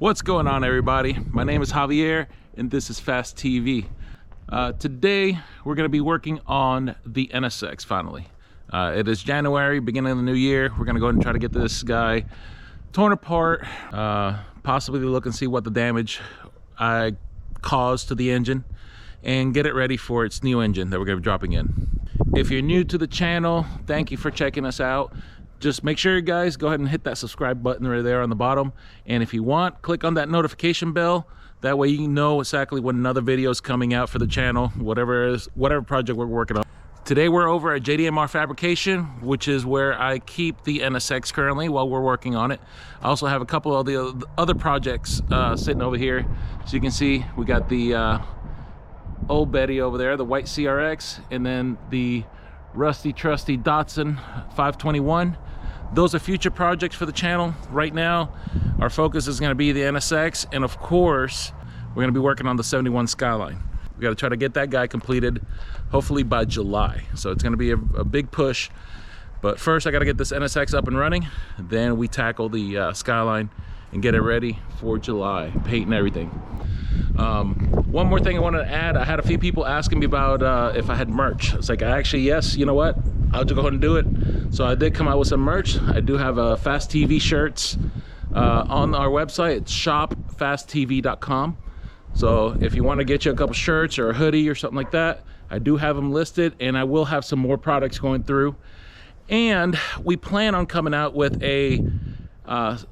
What's going on, everybody? My name is Javier and this is Fast TV. Today we're going to be working on the NSX finally. It is January, beginning of the new year. We're going to go ahead and try to get this guy torn apart, possibly look and see what the damage I caused to the engine and get it ready for its new engine that we're going to be dropping in. If you're new to the channel, thank you for checking us out. Just make sure you guys go ahead and hit that subscribe button right there on the bottom, and if you want, click on that notification bell. That way you know exactly when another video is coming out for the channel, whatever project we're working on. Today we're over at JDMR Fabrication, which is where I keep the NSX currently while we're working on it. I also have a couple of the other projects sitting over here. So you can see we got the old Betty over there, the white CRX, and then the rusty trusty Datsun 521. Those are future projects for the channel. Right now our focus is going to be the NSX, and of course we're going to be working on the 71 Skyline. We got to try to get that guy completed hopefully by July, so it's going to be a big push. But first I got to get this NSX up and running, then we tackle the Skyline and get it ready for July, paint and everything. One more thing I wanted to add, I had a few people asking me about if I had merch. It's like, yes, you know what, I'll just go ahead and do it. So I did come out with some merch. I do have Fast TV shirts on our website. It's shopfasttv.com. So if you want to get you a couple shirts or a hoodie or something like that, I do have them listed, and I will have some more products going through. And we plan on coming out with a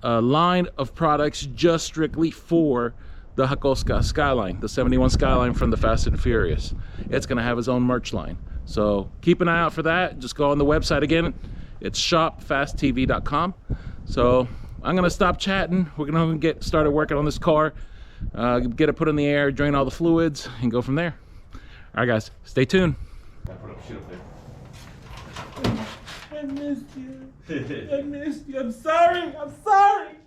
line of products just strictly for the Hakoska Skyline, the 71 Skyline from the Fast and Furious. It's going to have its own merch line, so keep an eye out for that. Just go on the website again. It's shopfasttv.com. So I'm going to stop chatting. We're going to get started working on this car, get it put in the air, drain all the fluids, and go from there. All right, guys, stay tuned. I missed you. I missed you. I'm sorry. I'm sorry.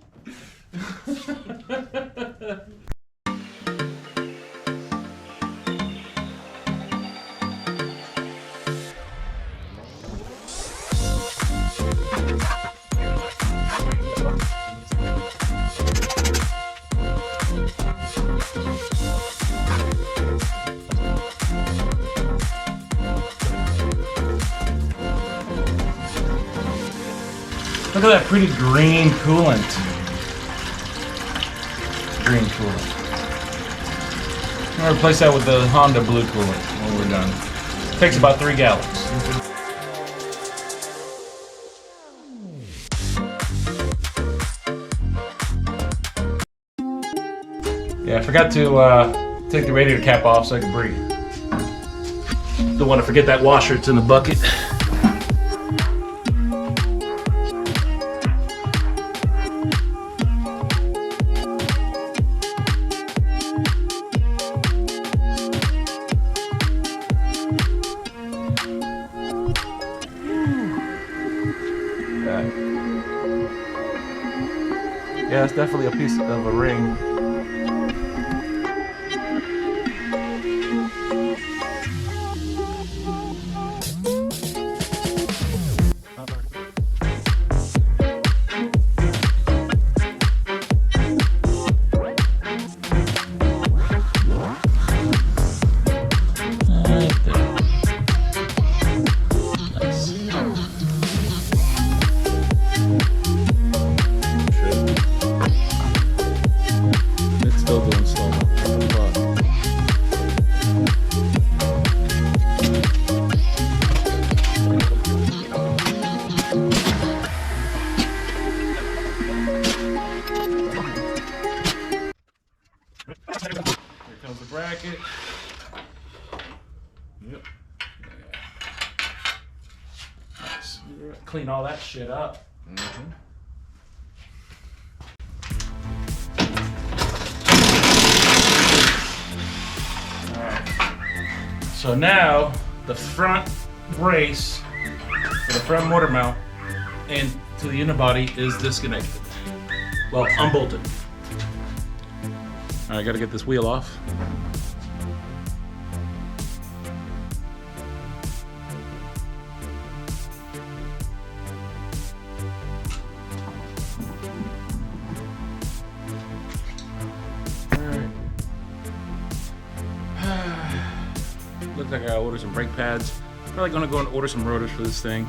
Look at that pretty green coolant. Green coolant. I'm gonna replace that with the Honda blue coolant when we're done. Takes about 3 gallons. Yeah, I forgot to take the radiator cap off so I can breathe. Don't want to forget that washer, it's in the bucket. Yeah, it's definitely a piece of a ring. Bracket. Yep. Nice. Clean all that shit up. Alright. So now the front brace for the front motor mount and to the unibody is disconnected. Well, unbolted. Alright, I gotta get this wheel off. looks like I gotta order some brake pads. Probably gonna go and order some rotors for this thing.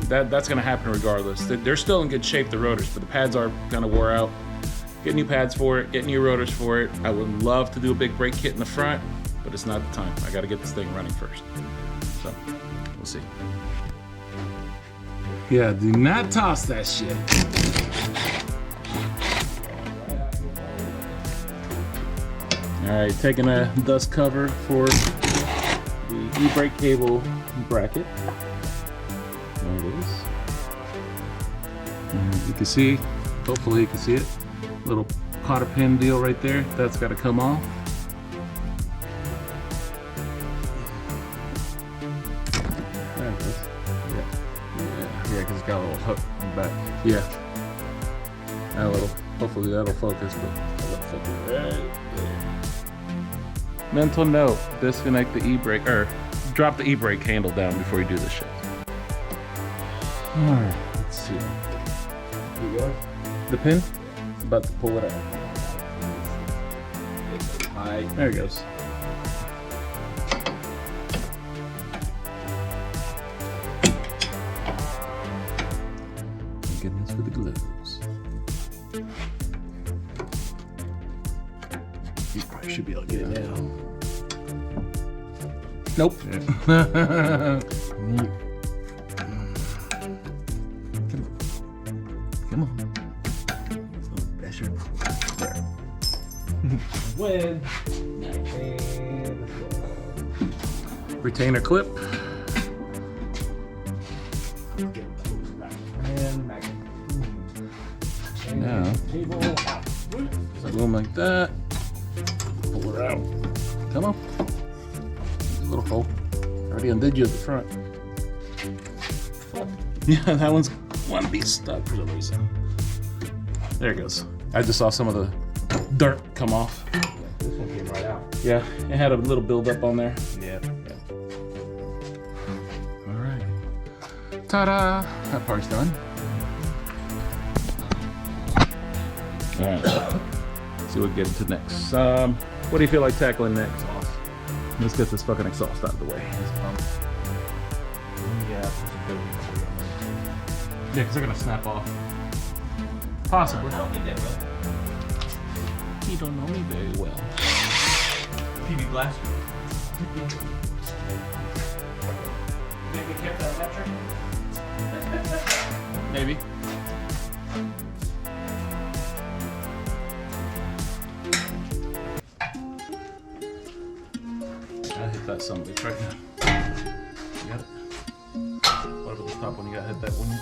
That's gonna happen regardless. They're still in good shape, the rotors, but the pads are kind of wore out. Get new pads for it, get new rotors for it. I would love to do a big brake kit in the front, but it's not the time. I gotta get this thing running first. So, we'll see. Yeah, do not toss that shit. All right, taking a dust cover for the e-brake cable bracket. There it is. And you can see, hopefully you can see it, little cotter pin deal right there. That's got to come off. There it is. Yeah, because it's got a little hook in the back. Yeah. That little, hopefully that'll focus, but that'll focus right there. Mental note, disconnect the e-brake, or drop the e-brake handle down before you do this shit. Alright, let's see. Here you go. The pin? About to pull it out. There it goes. Thank goodness for the gloves. You probably should be able to get it now. Nope. Come on. Pressure. There. Win. Retainer clip. Now, boom like that. Pull her out. Come on. There's a little hole. Already undid you at the front. Yeah, that one's one piece stuck for some reason. There it goes. I just saw some of the dirt come off. Yeah, this one came right out. Yeah, it had a little buildup on there. Yeah. All right. Ta-da! That part's done. All right. Let's see what we get into next. What do you feel like tackling next? Let's get this fucking exhaust out of the way. Yeah, this is a good one. Yeah, because they're gonna snap off. Possibly. I don't think that will. You don't know me very well. PB blaster. Maybe kept that metric? Maybe. I hit that son of a bitch right now. You got it? What about the top one? You gotta hit that one.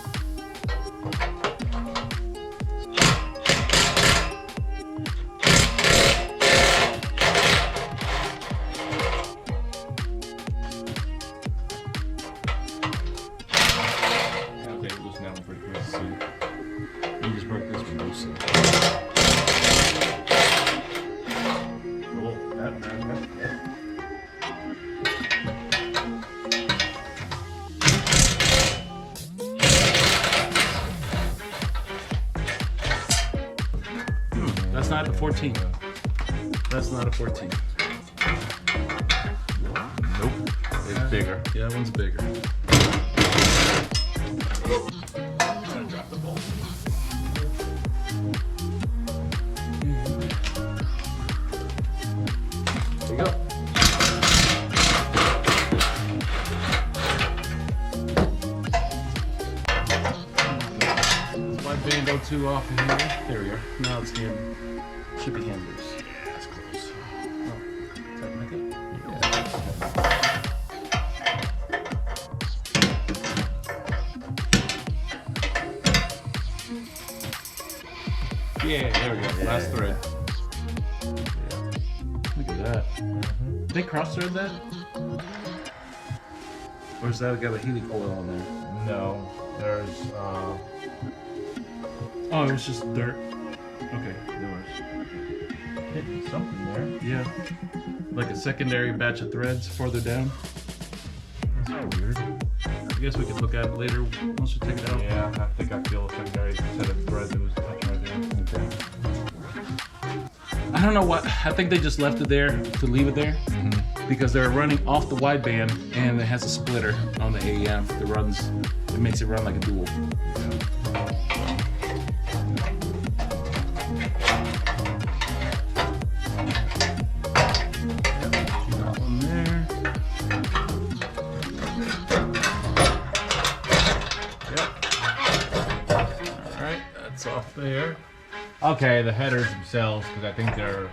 That's not a 14. That's not a 14. Nope. It's bigger. Yeah, that one's bigger. I'm gonna drop the bolt. There you go. My band go too off in here. There we are. Now it's hand. Should be hand loose. Yeah, that's close. Oh, tighten like that? Yeah, there we go. Last thread. Yeah. Look at that. Did they cross thread that? Or is that got a Healy coil on there? No, there's Oh, it's just dirt. Okay, there hitting something there. was. Yeah. Like a secondary batch of threads further down. That's weird. I guess we could look at it later once we take it out. Yeah, I think I feel a secondary set of threads that was touching right there. I don't know what, I think they just left it there to leave it there because they're running off the wideband and it has a splitter on the AEM that runs, it makes it run like a dual. Got one there. Yep. All right, that's off there. Okay, the headers themselves, because I think they're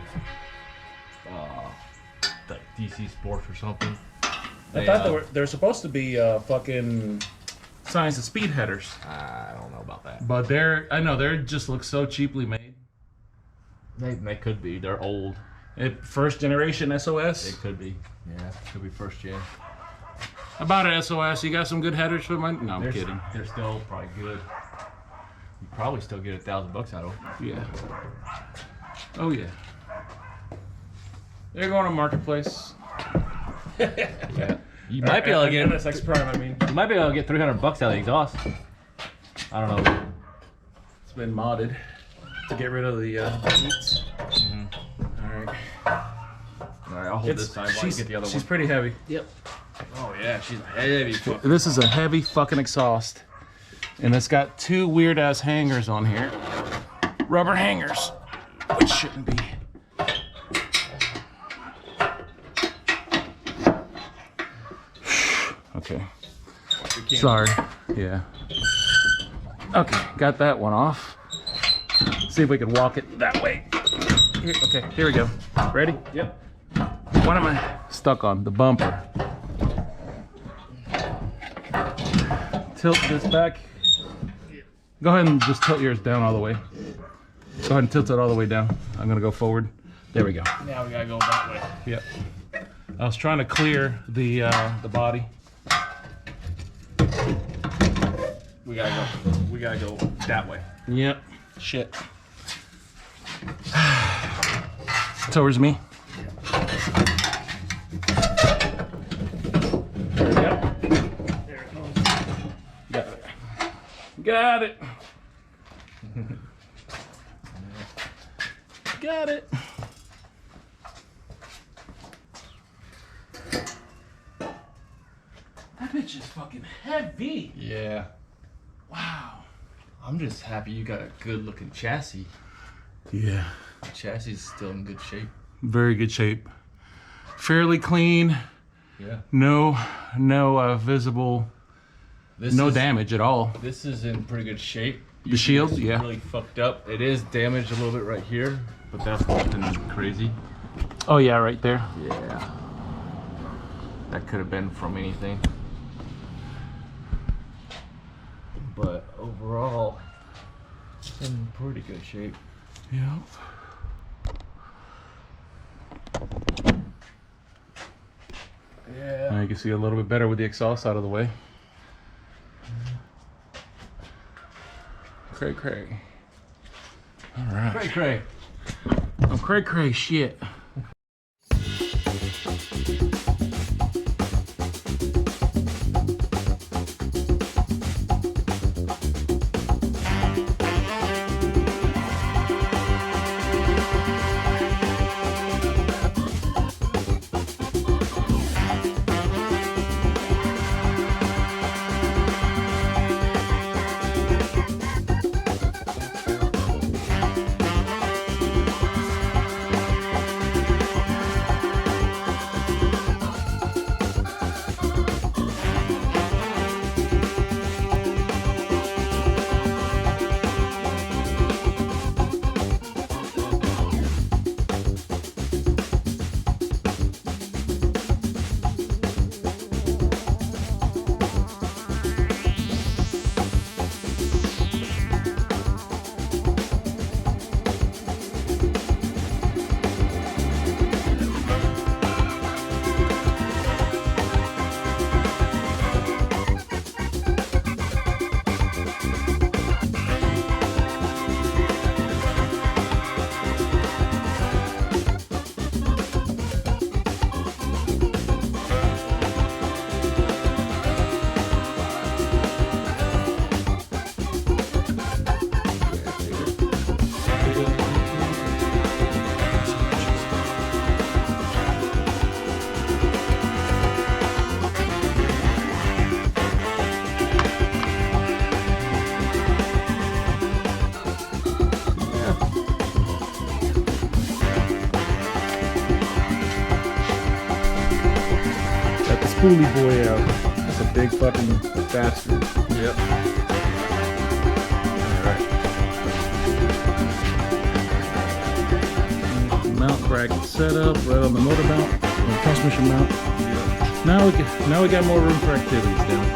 like DC Sports or something. I thought they're supposed to be fucking science and speed headers. I don't know about that. But I know they just look so cheaply made. They could be. They're old. First generation SOS. It could be. Yeah, could be first gen. About an SOS, you got some good headers for mine? No, I'm kidding. They're still probably good. You probably still get $1,000 out of them. Yeah. Oh yeah. They're going to marketplace. Yeah. You might be able to get NSX Prime. I mean, you might be able to get $300 out of the exhaust. I don't know. it's been modded to get rid of the seats. All right. All right, I'll hold this side while you get the other one. She's pretty heavy. Yep. Oh yeah, she's heavy. This is a heavy fucking exhaust. And it's got two weird ass hangers on here. Rubber hangers, which shouldn't be. Okay. Sorry. Yeah. Okay, got that one off. See if we can walk it that way. Here, okay, here we go. Ready? Yep. What am I stuck on? The bumper. Tilt this back. Go ahead and just tilt yours down all the way. Go ahead and tilt it all the way down. I'm gonna go forward. There we go. Now we gotta go that way. Yep. I was trying to clear the body. We gotta go that way. Yep. Shit. Towards me. There we go. There it goes. Got it. Got it. Got it. That bitch is fucking heavy. Yeah. Wow. I'm just happy you got a good looking chassis. Yeah. The chassis is still in good shape. Very good shape. Fairly clean. Yeah. No visible. No damage at all. This is in pretty good shape. The shield, It's yeah. really fucked up. It is damaged a little bit right here, but that's nothing crazy. Oh yeah, right there. Yeah. That could have been from anything. But overall, it's in pretty good shape. Yep. Yeah. Now you can see a little bit better with the exhaust out of the way. Cray cray. All right. Cray cray. Oh, cray cray shit. coolie boy out. That's a big fucking bastard. Yep. Alright. Mount bracket setup right on the motor mount, on the transmission mount. Now we got more room for activities down.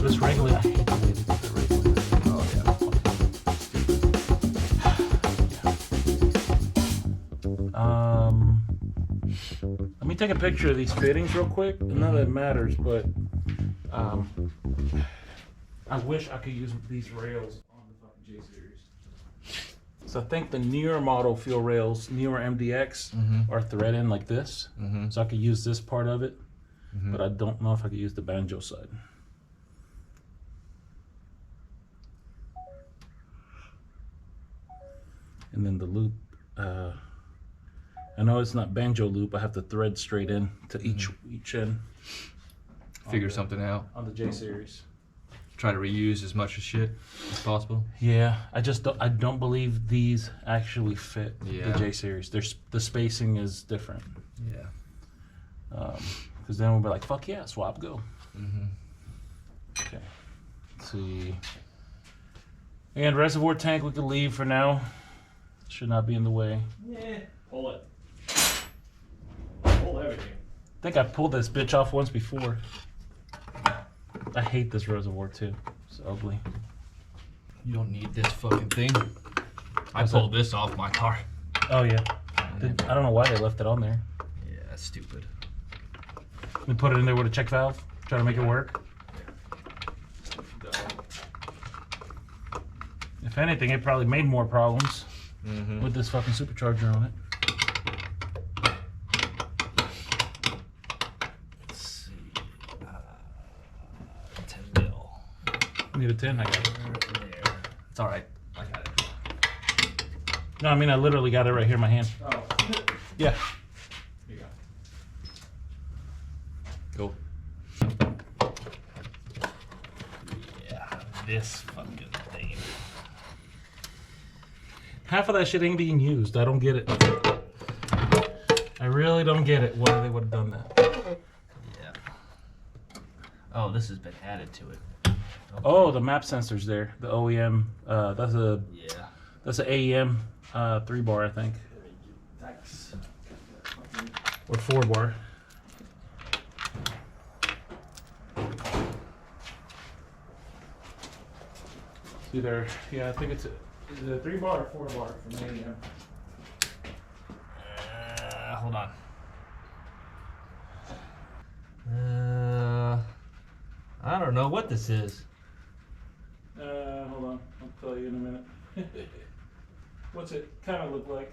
This regular. I hate the way they do the regular. Oh Let me take a picture of these fittings real quick. None of that matters, but I wish I could use these rails on the fucking J series. So I think the newer model fuel rails, newer MDX, are thread in like this. So I could use this part of it, but I don't know if I could use the banjo side. And then the loop, I know it's not banjo loop. I have to thread straight in to each end. Figure something out. On the J series. Try to reuse as much of shit as possible. Yeah, I don't believe these actually fit the J series. The spacing is different. Yeah. Because then we'll be like, fuck yeah, swap, go. Okay. Let's see. And reservoir tank we could leave for now. Should not be in the way. Yeah, pull it. Pull everything. I think I pulled this bitch off once before. I hate this reservoir too. It's ugly. You don't need this fucking thing. I pulled this off my car. Oh yeah. I don't know why they left it on there. Yeah, that's stupid. We put it in there with a check valve, try to make it work. If anything, it probably made more problems with this fucking supercharger on it. Let's see. 10 mil. I need a 10, I got it. There. It's alright. I got it. No, I mean, I literally got it right here in my hand. Oh. Yeah. Here you Cool. Yeah, this fucking thing. Half of that shit ain't being used. I don't get it. I really don't get it why they would have done that. Yeah. Oh, this has been added to it. Okay. Oh, the map sensor's there. The OEM. That's an AEM 3-bar, I think. Thanks. Or 4-bar. Either, yeah, I think it's a 3-bar or 4-bar from AEM. Hold on. I don't know what this is. Hold on, I'll tell you in a minute. What's it kind of look like?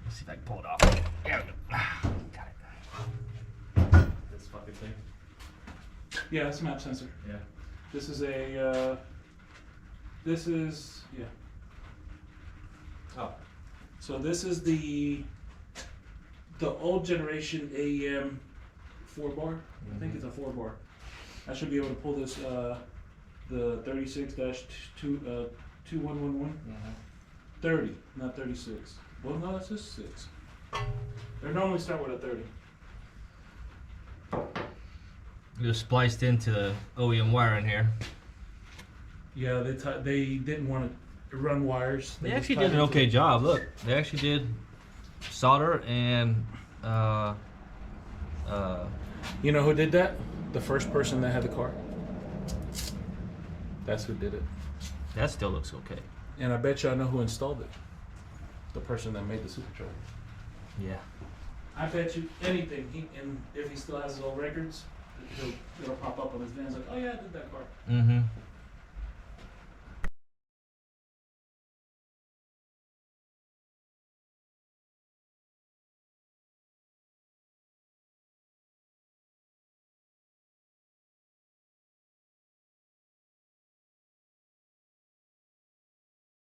Let's see if I can pull it off. There we go. Got it. This fucking thing. Yeah, it's a map sensor. Yeah. This is a, yeah. Oh. So this is the old generation AEM 4-bar. I think it's a 4-bar. I should be able to pull this, the 36-2111. 30, not 36. Well, no, that's just 6. They normally start with a 30. It was spliced into the OEM wire in here. Yeah, they didn't want to run wires. They just actually tied did an it okay job. Look, they actually did solder and You know who did that? The first person that had the car. That's who did it. that still looks okay. And I bet you I know who installed it. The person that made the supercharger. Yeah. I bet you anything. And if he still has his old records, it'll pop up on his vans like, oh yeah, I did that car. Mm-hmm.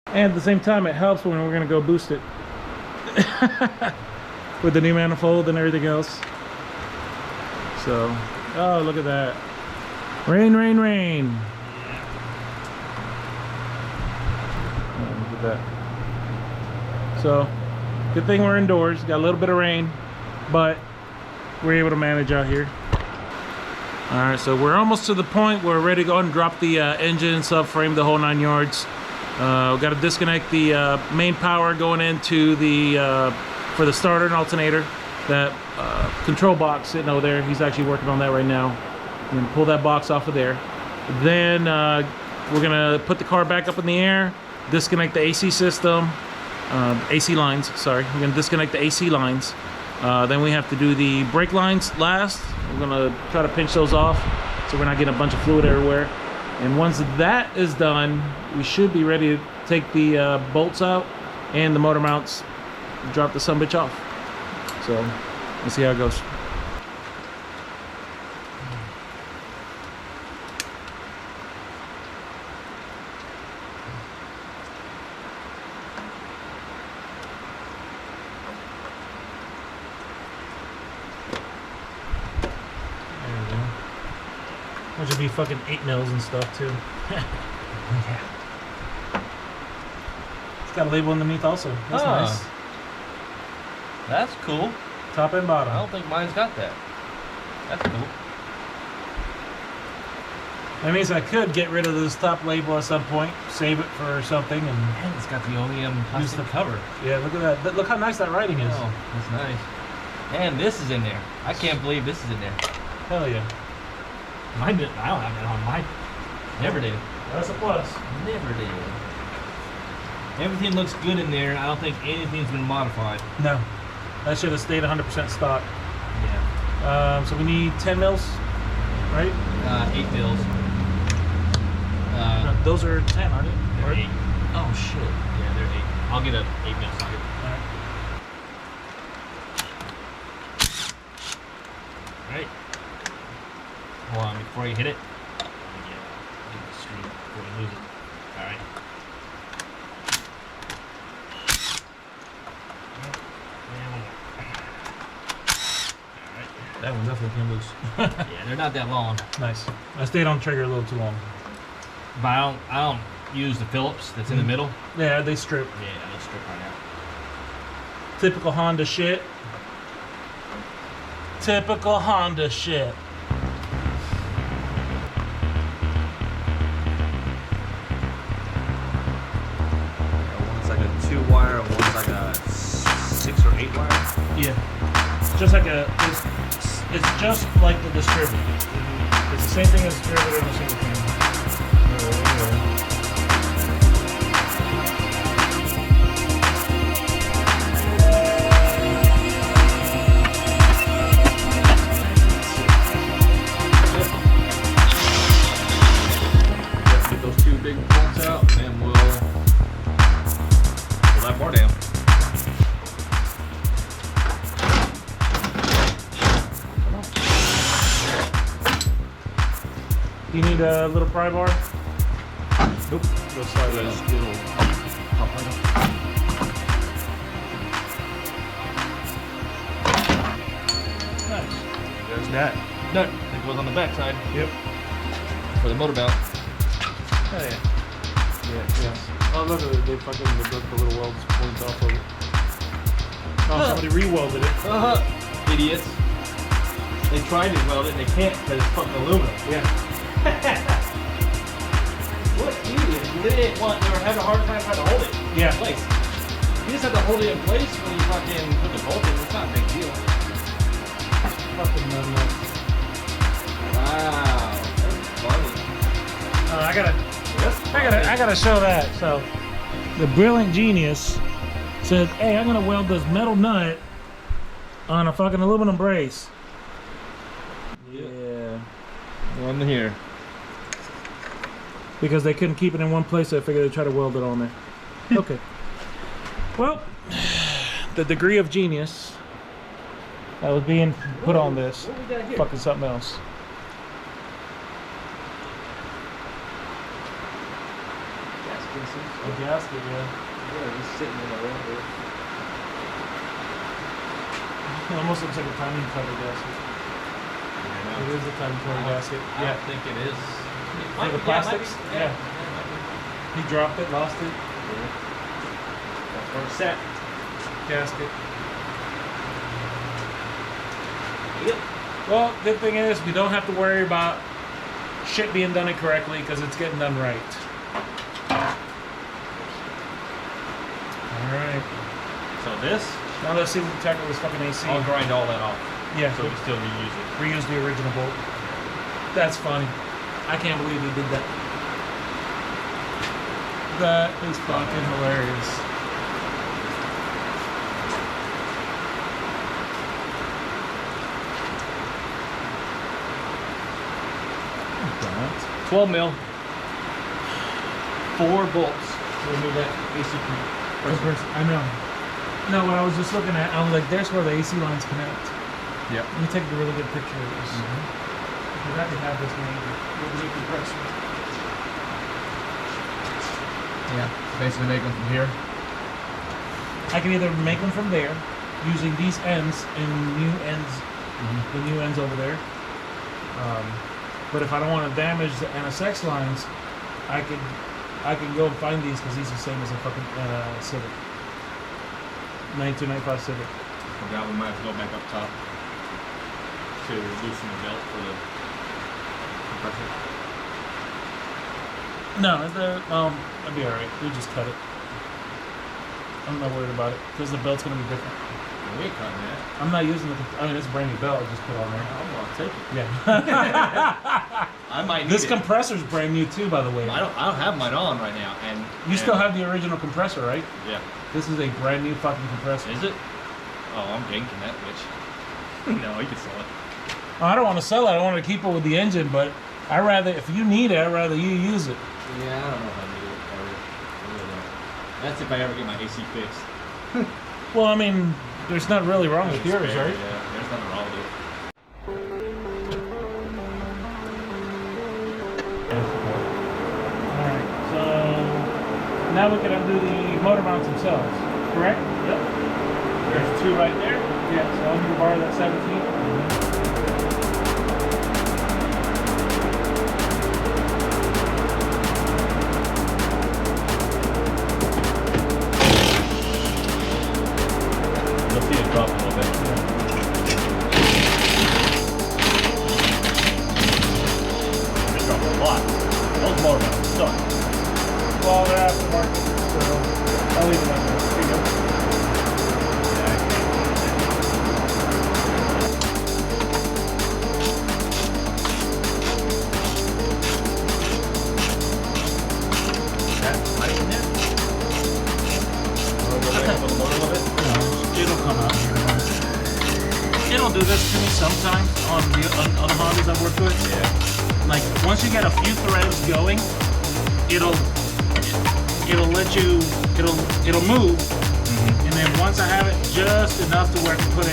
And at the same time, it helps when we're gonna go boost it with the new manifold and everything else. So, oh, look at that. Rain, rain, rain. Oh, look at that. So good thing we're indoors. Got a little bit of rain, but we're able to manage out here. All right, so we're almost to the point where we're ready to go and drop the engine, subframe, the whole 9 yards. We got to disconnect the main power going into the for the starter and alternator. That control box sitting over there. He's actually working on that right now. We're gonna pull that box off of there. Then we're gonna put the car back up in the air, disconnect the AC system, AC lines. Sorry, we're gonna disconnect the AC lines. Then we have to do the brake lines last. We're gonna try to pinch those off so we're not getting a bunch of fluid everywhere. And once that is done, we should be ready to take the bolts out and the motor mounts, drop the sumbitch off. So let's see how it goes. Which would be fucking 8 mils and stuff too. Yeah. It's got a label underneath also. That's nice. That's cool. Top and bottom. I don't think mine's got that. That's cool. That means I could get rid of this top label at some point, save it for something, and it's got the OEM plastic cover. Yeah, look at that. Look how nice that writing is. Oh, that's nice. And this is in there. I can't believe this is in there. Hell yeah. Mine didn't. I don't have that on mine. Never did. That's a plus. Never did. Everything looks good in there. I don't think anything's been modified. No. That should have stayed 100% stock. Yeah. So we need 10 mils, right? 8 mils. No, those are 10, aren't they? They're 8. Oh shit. Yeah, they're 8. I'll get a 8 mil socket. Alright. Hold on, before you hit it. Get the screw before you lose it. Alright. That one definitely came loose. Yeah, they're not that long. Nice. I stayed on trigger a little too long. But I don't use the Phillips that's in the middle. Yeah, they strip. Yeah, they'll strip right now. Typical Honda shit. Typical Honda shit. One's like a 2-wire, and one's like a 6 or 8 wire. Yeah. Just like it's just like the distributor. It's the same thing as distributor in a single family. Get those 2 big bolts out, and then we'll pull that bar down. You need a little pry bar? Nope. Go slide that out. Pop right up. Nice. There's that. Nut that goes on the back side. Yep. For the motor mount. Oh yeah. Yeah. Oh look at it. They broke the little welds points off of it. Oh, somebody re-welded it. Idiots. They tried to weld it and they can't because it's fucking aluminum. Yeah. What idiots? They didn't want. They were having a hard time trying to hold it Yeah. in place. You just have to hold it in place when you fucking put the bolt in. It's not a big deal. Fucking nuts. Wow. That's funny. I gotta show that. So, the brilliant genius said, "Hey, I'm gonna weld this metal nut on a fucking aluminum brace." Yeah. One here. Because they couldn't keep it in one place, so I figured they'd try to weld it on there. Okay. Well, the degree of genius that was being put on this, What we got here? fucking something else. A gasket, yeah. Yeah, just sitting in the room. It almost looks like a timing cover gasket. It is a timing cover gasket. I Yeah. don't think it is. For the plastics? Yeah. He dropped it, lost it. That's where it's set. gasket. Yep. Well, good thing is we don't have to worry about shit being done incorrectly because it's getting done right. All right. So this, Now let's see if we can tackle this fucking AC. I'll grind all that off. Yeah. So we still reuse it. Reuse the original bolt. That's funny. I can't believe he did that. That is fucking hilarious. Don't. 12 mil. 4 bolts to remove that AC compressor. I know. No, when I was just looking at, I was like, there's where the AC lines connect. Yep. Let me take a really good picture of this. Because I can have this made with the new compressor. Yeah. Basically make them from here. I can either make them from there, using these ends and new ends, the new ends over there. But if I don't want to damage the NSX lines, I can go and find these because these are the same as a fucking Civic. 9295 Civic. Forgot we might have to go back up top to loosen the belt for the compressor. No, that'd be alright. We just cut it. I'm not worried about it because the belt's gonna be different. We ain't cutting that. I'm not using the. I mean, it's a brand new belt. I just put on there. I'm gonna take it. Yeah. I might need This it. compressor's brand new too, by the way. I don't have mine on right now, and You still have the original compressor, right? Yeah. This is a brand new fucking compressor. Is it? Oh, I'm ganking that bitch. No, you can sell it. I don't want to sell it. I want to keep it with the engine, but I rather, if you need it, I'd rather you use it. Yeah, I don't know if I need it. I really don't. That's if I ever get my AC fixed. Well, I mean, there's nothing really wrong with yours, Spare, right? Yeah, there's nothing wrong with it. Alright, so now we can undo the motor mounts themselves, correct? Yep. There's 2 right there. Yeah, so I'm going to borrow that 17. You'll see it drop a little bit. It dropped a lot. Those motor mounts suck. Well, they're aftermarket, so I'll leave it like that. Here you go. It'll come out. It'll do this to me sometimes on the other Hondas I've worked with. Yeah. Like once you get a few threads going, it'll let you it'll move, and then once I have it just enough to where I can put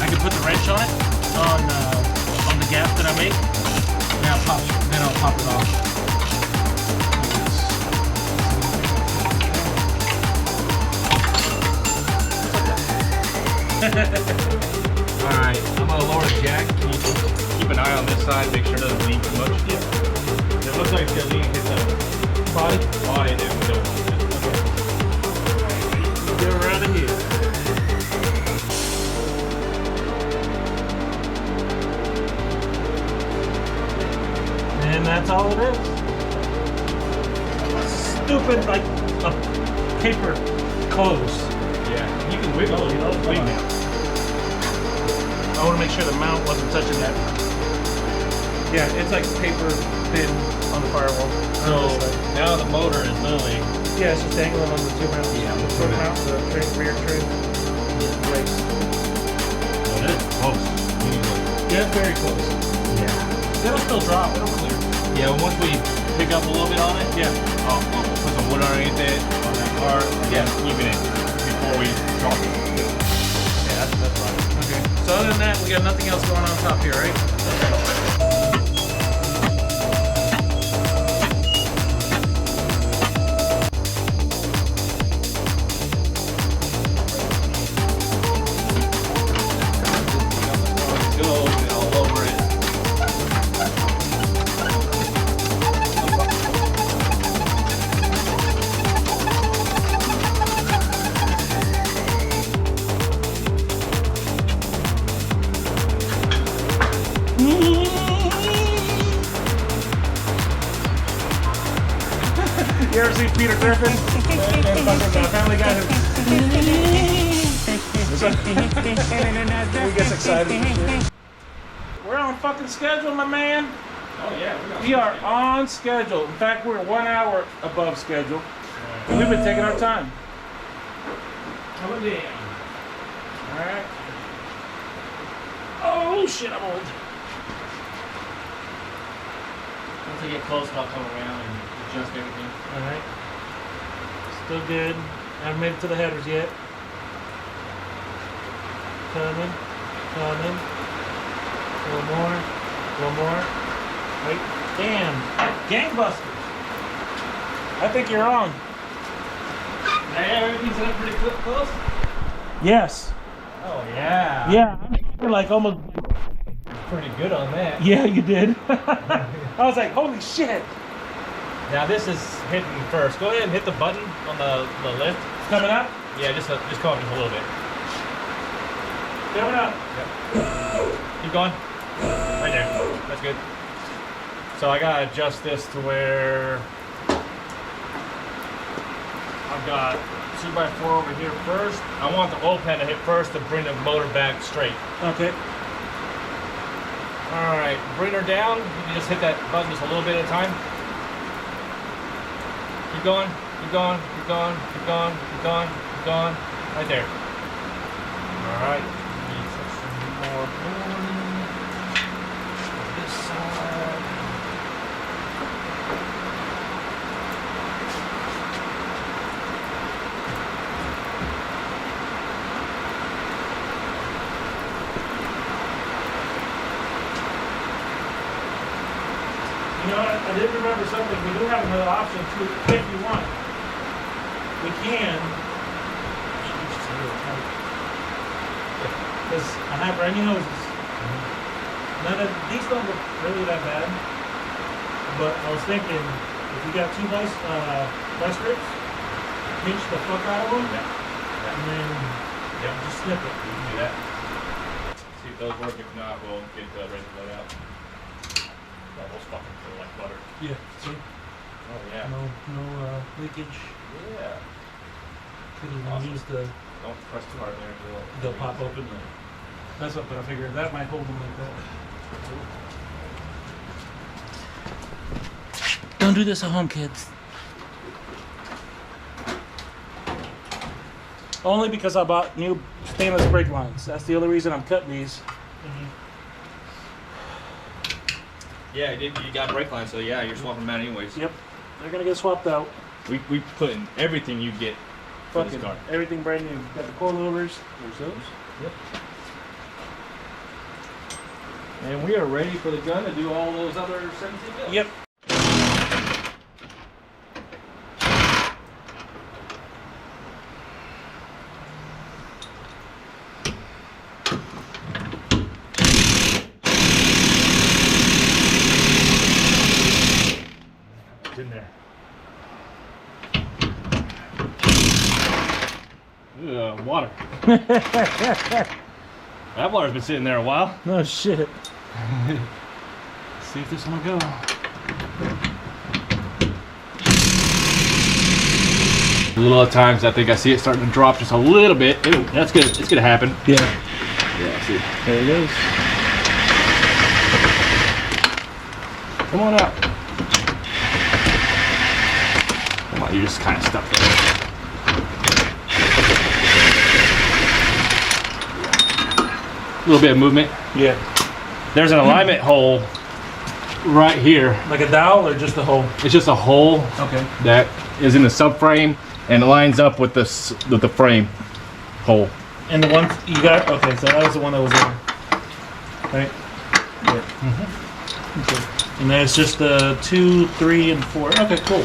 I can put the wrench on it on the gap that I make, and then I'll pop it off. Alright, I'm gonna lower the jack. Can you keep an eye on this side, make sure it doesn't lean too much? Yeah. It looks like it's gonna lean hit the body, and then we don't want it. Get right in here. And that's all it is. Stupid, like a paper close. Yeah, you can wiggle it. I want to make sure the mount wasn't touching that. Yeah, it's like paper thin on the firewall. So now the motor is literally. Yeah, it's just dangling on the 2 mounts. Yeah, the front mount, the rear trim. Right. Oh, it is close. Yeah, it's very close. Yeah. It'll still drop. It'll clear. Yeah, once we pick up a little bit on it, Yeah. we'll put some wood underneath it on that car. Yeah, even it before we drop it. Yeah, that's right. Okay. So other than that, we got nothing else going on top here, right? see Peter Griffin and fucking Family Guy? He gets excited. We're on fucking schedule, my man. Oh yeah, We are on schedule. In fact, we're 1 hour above schedule. And we've been taking our time. coming down. Alright. Oh shit, I'm old. Once I get close, I'll come around and adjust everything. Alright. Still good. Haven't made it to the headers yet. Coming. Coming. One more. One more. Wait. Damn. Gangbusters. I think you're on. Hey, everything's up pretty close? Yes. Oh yeah. Yeah. You're like almost. Pretty good on that. Yeah, you did. I was like, holy shit. Now this is hitting first. Go ahead and hit the button on the lift. It's coming up. Yeah, just come up just a little bit. Coming up. Keep going. Right there. That's good. So I gotta adjust this to where I've got 2x4 over here first. I want the oil pan to hit first to bring the motor back straight. Okay. All right, bring her down. You can just hit that button just a little bit at a time. Keep going, keep going, keep going, keep going, keep going, keep going. Right there. All right. Need some more boring. This side. You know, I did remember something. We do have another option too, if you want. We can. Because I have brand new hoses. None of these don't look really that bad. But I was thinking, if you got two vice grips, pinch the fuck out of them, and then just snip it. We can do that. See if those work. If not, we'll get ready to let out. Almost fucking feel like butter. Yeah, see? Oh yeah. No leakage. Yeah. Could even Awesome. use the, Don't press too hard there. they'll pop open. That's what I figured. That might hold them like that. Don't do this at home, kids. Only because I bought new stainless brake lines. That's the only reason I'm cutting these. Yeah, you got brake lines, so yeah, you're swapping them out anyways. Yep, they're gonna get swapped out. We put in everything you get for this Fucking car. everything brand new. Got the coilovers. There's those. Yep. And we are ready for the gun to do all those other 17 bits. Yep. It's in there. Water. That water's been sitting there a while. No shit. See if this one will go. A little at times, I think I see it starting to drop just a little bit. Ew, that's good. It's gonna happen. Yeah. Yeah. See. There it goes. Come on out. Come on, you're just kind of stuck there. A little bit of movement. Yeah. There's an alignment hole right here. Like a dowel or just a hole? It's just a hole Okay. that is in the subframe and it lines up with the frame hole. And the one you got, okay, so that was the one that was in. Right? Yeah. Okay. And then it's just the 2, 3, and 4. Okay, cool.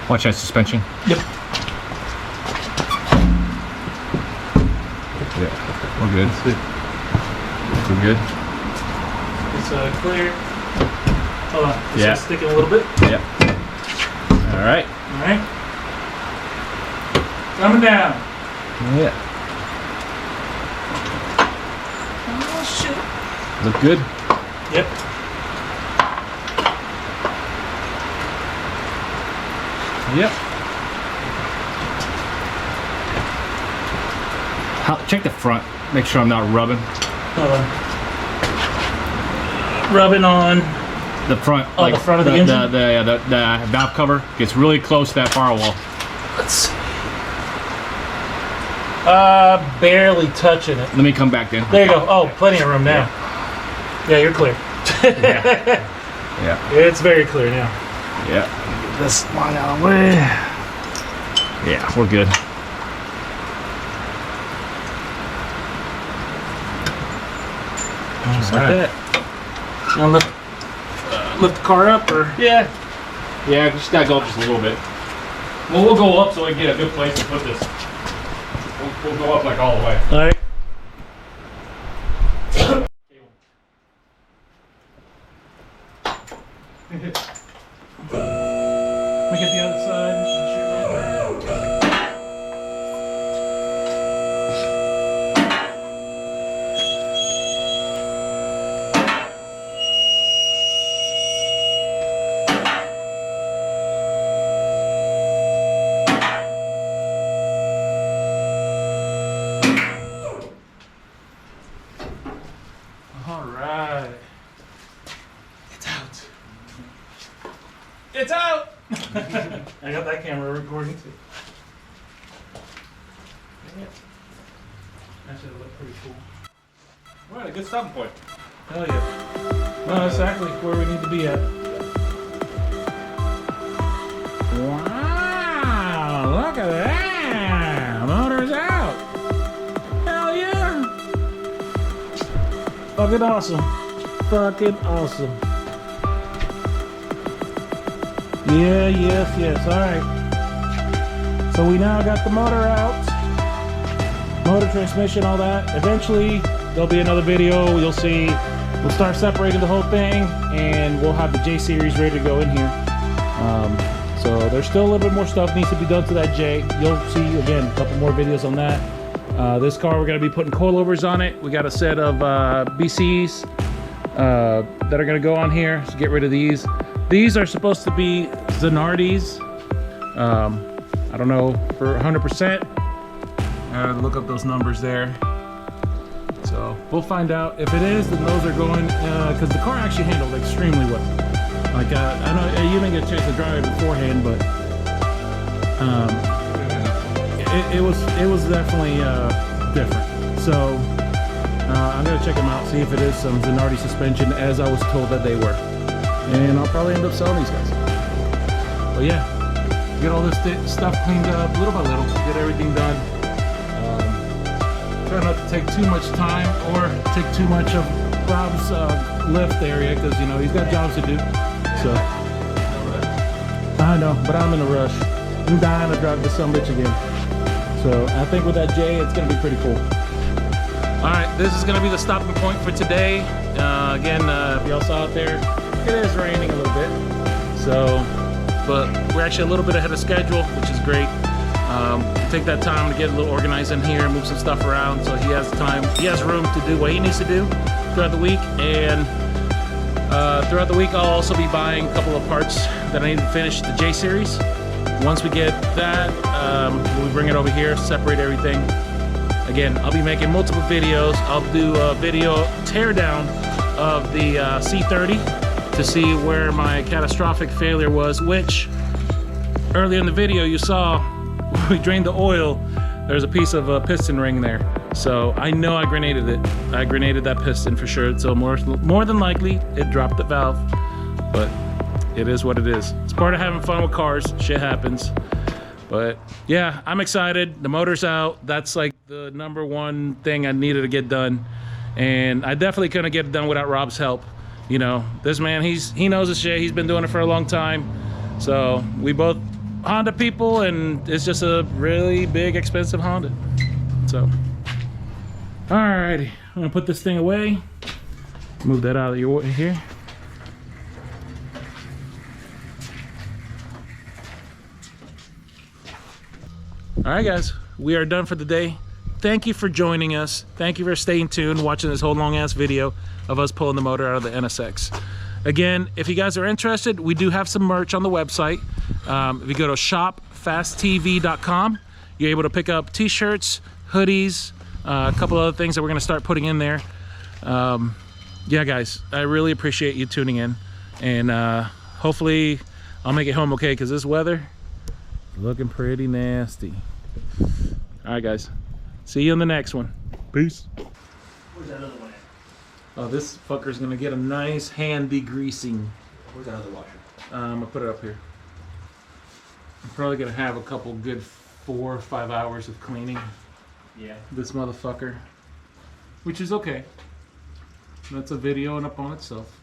Watch that suspension. Yep. Yeah, we're good. We're good. It's clear. Hold on. It's Yeah. just sticking a little bit. Yep. All right. All right. Coming down. Yeah. Oh shit. Look good? Yep. Yep. Check the front. Make sure I'm not rubbing. Hold on. Rubbing on. The front. Oh, the front of the engine? The valve cover gets really close to that firewall. Let's see. Barely touching it. Let me come back then. There you go. Oh, plenty of room now. Yeah, you're clear. Yeah. Yeah. It's very clear now. Yeah. Get this line out of the way. Yeah, we're good. Just like that. You want to lift the car up, or? Yeah. Yeah, just gotta go up just a little bit. Well, we'll go up so we can get a good place to put this. We'll go up like all the way. All right. Let me get the other side. It's out! I got that camera recording too. Dang it. That should look pretty cool. We're at a good stopping point. Hell yeah. Well, that's exactly where we need to be at. Wow! Look at that! Motor's out! Hell yeah! Fucking awesome. Fucking awesome. Yeah, yes. Alright. So we now got the motor out. Motor, transmission, all that. Eventually, there'll be another video. You'll see, we'll start separating the whole thing, and we'll have the J series ready to go in here. So there's still a little bit more stuff needs to be done to that J. You'll see, again, a couple more videos on that. This car, we're going to be putting coilovers on it. We got a set of BCs that are going to go on here. So get rid of these. These are supposed to be Zanardi's. I don't know for 100%. Look up those numbers there. So we'll find out. If it is, then those are going, because the car actually handled extremely well. Like, I know you didn't get a chance to drive it beforehand, but it was definitely different. So I'm gonna check them out, see if it is some Zanardi suspension, as I was told that they were. And I'll probably end up selling these guys. But yeah, get all this stuff cleaned up little by little, get everything done. Try not to take too much time or take too much of Rob's lift area, because you know he's got jobs to do. So I know, but I'm in a rush. I'm dying to drive this sumbitch again. So I think with that J, it's gonna be pretty cool. All right, this is gonna be the stopping point for today. Again, if y'all saw it there, it is raining a little bit. So, but we're actually a little bit ahead of schedule, which is great. Take that time to get a little organized in here, move some stuff around, so he has time, he has room to do what he needs to do throughout the week. And throughout the week, I'll also be buying a couple of parts that I need to finish the J series. Once we get that, we'll bring it over here, separate everything. Again, I'll be making multiple videos. I'll do a video teardown of the C30 to see where my catastrophic failure was, which earlier in the video you saw we drained the oil. There's a piece of a piston ring there. So I know I grenaded it. I grenaded that piston for sure. So more than likely it dropped the valve, but it is what it is. It's part of having fun with cars. Shit happens. But yeah, I'm excited. The motor's out. That's like the #1 thing I needed to get done. And I definitely couldn't get it done without Rob's help. You know, this man, he knows his shit. He's been doing it for a long time. So we both Honda people, and it's just a really big, expensive Honda. So, alrighty, I'm gonna put this thing away. Move that out of your way here. All right, guys, we are done for the day. Thank you for joining us. Thank you for staying tuned, watching this whole long ass video of us pulling the motor out of the NSX. Again, if you guys are interested, we do have some merch on the website. If you go to shopfasttv.com, you're able to pick up t-shirts, hoodies, a couple other things that we're gonna start putting in there. Yeah, guys, I really appreciate you tuning in, and hopefully I'll make it home okay, because this weather is looking pretty nasty. All right, guys, see you in the next one. Peace. Where's that other one at? Oh, this fucker's gonna get a nice hand degreasing. Where's that other washer? I'll put it up here. I'm probably gonna have a couple good 4 or 5 hours of cleaning Yeah. this motherfucker, which is okay. That's a video in upon itself.